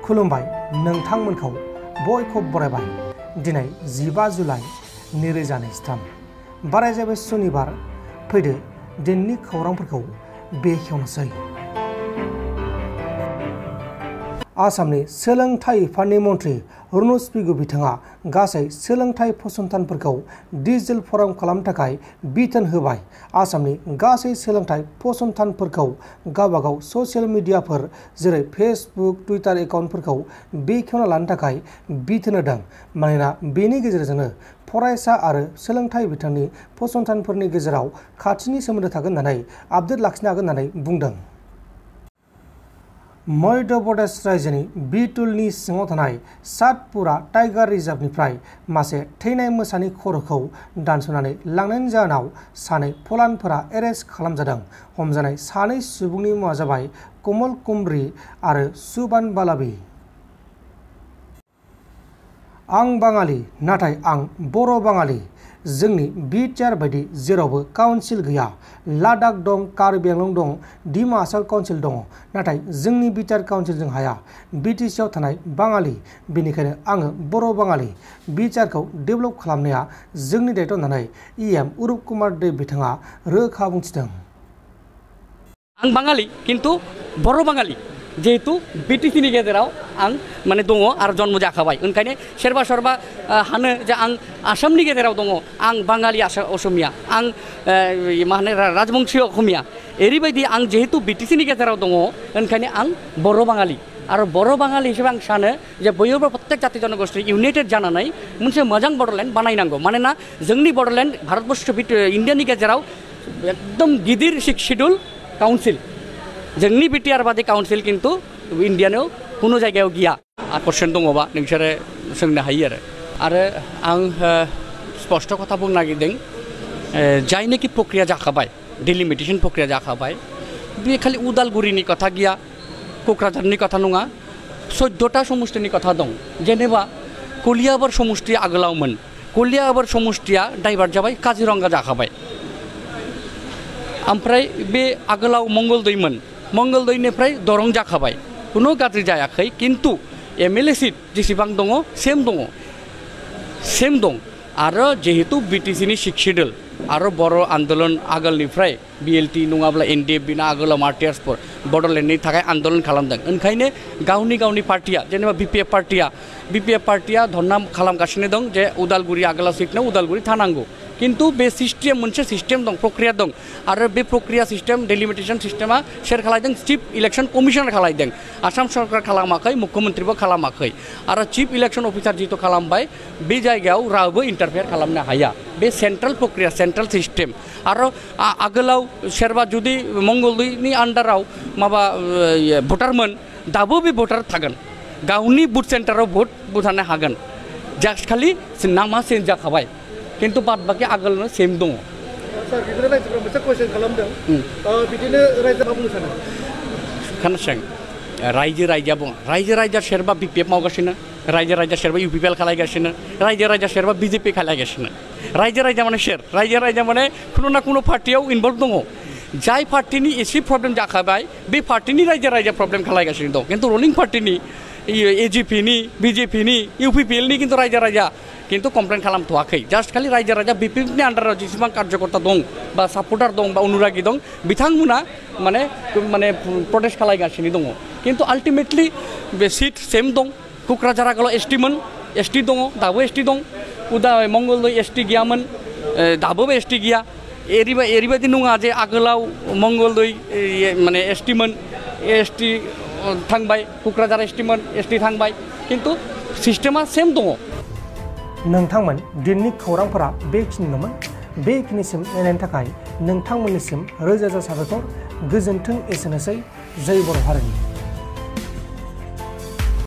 खुलुमबाय नोंथांमोनखौ बयखौबो बरायबाय दिनै 15 जुलाइ 2023 बाराय जाबाय सुनिबार फैदो दिननि खौरांफोरखौ बेखेवनोसै। आसामनि सोलोंथाइ बिफाननि मन्थ्रि रुनुज पिगु बिथाङा गासै सोलोंथाइ फसंथानफोरखौ डिजिटेल फर्म खालामनो थाखाय बिथोन होबाय। आसामनि गासै सोलोंथाइ फसंथानफोरखौ गावबागाव ससियेल मिडियाफोर जेरै फेसबुक टुइटार एकाउन्टफोरखौ बेखेवना लानो थाखाय बिथोन होदों। मानोना बेनि गेजेरजोंनो फरायसा आरो सोलोंथाइ बिथांनि फसंथानफोरनि गेजेराव खाथिनि सोमोन्दो थागोन होननानै आपडेट लाखिनो हागोन होननानै बुंदों। मध्य प्रदेश राज्योनि बिटुलनि सिङाव थानाय सातपुरा टाइगार रिजार्भनिफ्राय मासे थैनाय मोसानि खर'खौ दानस'नानै लांनायनि जाहोनाव सानै फलानफोरा एरेस्ट खालामजादों। हमजानाय सानै सुबुंनि मुङा जाबाय कमल कुमब्रि आरो सुबान बालाबी। आं बाङालि नाथाय आं बर' बाङालि। जोंनि बिटिआर बायदि जेरावबो काउन्सिल गैया। लादाख दं, कार्बि आंलं दं, डिमा हासाव काउन्सिल दङ, नाथाय जोंनि बिटिआर काउन्सिलजों हाया। बिटिसिआव थानाय बाङालि, बेनिखायनो आङो बर' बाङालि। बिटिआरखौ डेभेलप खालामनाया जोंनि दायथ' होननानै इएम उरुप कुमार देब बिथाङा रोखा बुंथिदों। आं बाङालि किन्तु बर' बाङालि जिहेतु बिटिसिनि गेजेराव आं माने दङ आरो जन्म जाखाबाय। ओंखायनो सोरबा सोरबा हानो जे आं आसामनि गेजेराव दङ, आं बाङालि असमिया, आं मा होनो राजबंशी असमिया। ओरैबायदि आं जिहेतु बिटिसिनि गेजेराव दङ ओंखायनो आं बर' बाङालि। आरो बर' बाङालि हिसाबै आं सानो जे बयबो प्रत्येक जाति जनगोष्ठी इउनाइटेड जानानै मोनसे मोजां बड'लेण्ड बानायनांगौ। मानोना जोंनि बड'लेण्ड भारतबर्ष इण्डियानि गेजेराव एकदम गिदिर शिड्युल काउन्सिल। जोंनि बिटिआर बादि काउन्सिल किन्तु इण्डियानो कुनु जायगायाव गैया। कुइसन दङबा नोंसोरो सोंनो हायो आरो आं स्पष्ट खोथा बुंनो नागिरदों जायनोखि प्रक्रिया जाखाबाय, डिलिमिटेसन प्रक्रिया जाखाबाय, बे खालि उदालगुरिनि खोथा गैया, क'क्राझारनि खोथा नङा, 14टा समष्टिनि खोथा दं। जेनेबा कलियाबर समष्टिया आगोलावमोन, कलियाबर समष्टिया डाइभार्ट जाबाय, काजिरंगा जाखाबाय। ओमफ्राय बे आगोलाव मंगलदैमोन, मंगलदैनिफ्राय दरं जाखाबाय, कुनु गाज्रि जायाखै। किन्तु एमएलए सिट जेसेबां दङ सेम दं। आरो जिहेतु बिटिसिनि सिक्स शिड्युल आरो बर' आन्दोलन आगोलनिफ्राय बिएलटि नङाब्ला एनडिएफ बिना आगोलाव मार्टियार्सफोर बड'लेण्डनि थाखाय आन्दोलन खालामदों। ओंखायनो गावनि पार्टिया जेनेबा बिपिएफ पार्टिया धरना खालामगासिनो दं जे उदालगुरि आगोलाव सिटनो उदालगुरि थानांगौ। किन्तु बे सिस्टेम मोनसे सिस्टेम दं, प्रक्रिया दं। आरो बे प्रक्रिया सिस्टेम डिलिमिटेसन सिस्टेमा सोर खालामदों? चिफ इलेक्शन कमिशनार खालामदों। आसाम सरकार खालामाखै, मुख्यमन्त्रिबो खालामाखै। आरो चिफ इलेक्शन अफिसार जिहेतु खालामबाय, बे जायगायाव रावबो इन्टारफेयार खालामनो हाया। बे सेन्ट्रेल प्रक्रिया, सेन्ट्रेल सिस्टेम। आरो आगोलाव सोरबा जुदि मंगलदैनि आन्डाराव माबा भटारमोन, दाबो बे भटार थागोन, गावनि बुथ सेन्टाराव भट बुथारनो हागोन। जास्ट खालि नामा चेन्ज जाखाबाय, किन्तु बाद बाखि आगोलनो सेम दङ। सार बिदिनो रायजोफोरा मोनसे कुइसन खालामदों, बिदिनो रायजोआ बुंनो सानो? खोनासं, रायजोआ सोरबा बिपिएफ मावगासिनो, रायजोआ सोरबा इउपिपिएल खालायगासिनो, रायजोआ सोरबा बिजेपि खालायगासिनो। रायजो माने सोर? रायजो माने खुनु ना खुनु पार्टियाव इनभल्भ दङ। जाय पार्टिनि एसे प्रब्लेम जाखाबाय बे पार्टिनि रायजो प्रब्लेम खालायगासिनो दं। किन्तु रुलिं पार्टिनि एजिपिनि, बिजेपिनि, इउपिपिएलनि किन्तु रायजो किन्तु कमप्लेन खालामथ'वाखै। जास्ट खालि रायजो बिपिएफनि आन्डाराव जेसेबां कार्यकर्ता दं बा सापर्टार दं बा अनुरागी दं, बिथांमोना माने प्रटेस्ट खालायगासिनो दङ। किन्तु आल्टिमेटलि बे सिट सेम दं। क'क्राझार आगोलाव एसटिमोन, एसटि दङ, दाबो एसटि दं। मंगलदै एसटि गैयामोन, दाबो एसटि गैया। एरैबायदि नङा जे आगोलाव मंगलदै माने एसटिमोन, एसटि थांबाय, क'क्राझार एसटिमोन, एसटि थांबाय, किन्तु सिस्टेमा सेम दङ। नोंथांमोन दिननि खौरांफोरा बेखिनिल'मोन। बेखिनिसिम नायनायनि थाखाय नोंथांमोननिसिम रोजा रोजा साबायखर। गोजोन्थों। एसेनोसै। जय बर' हारिनि।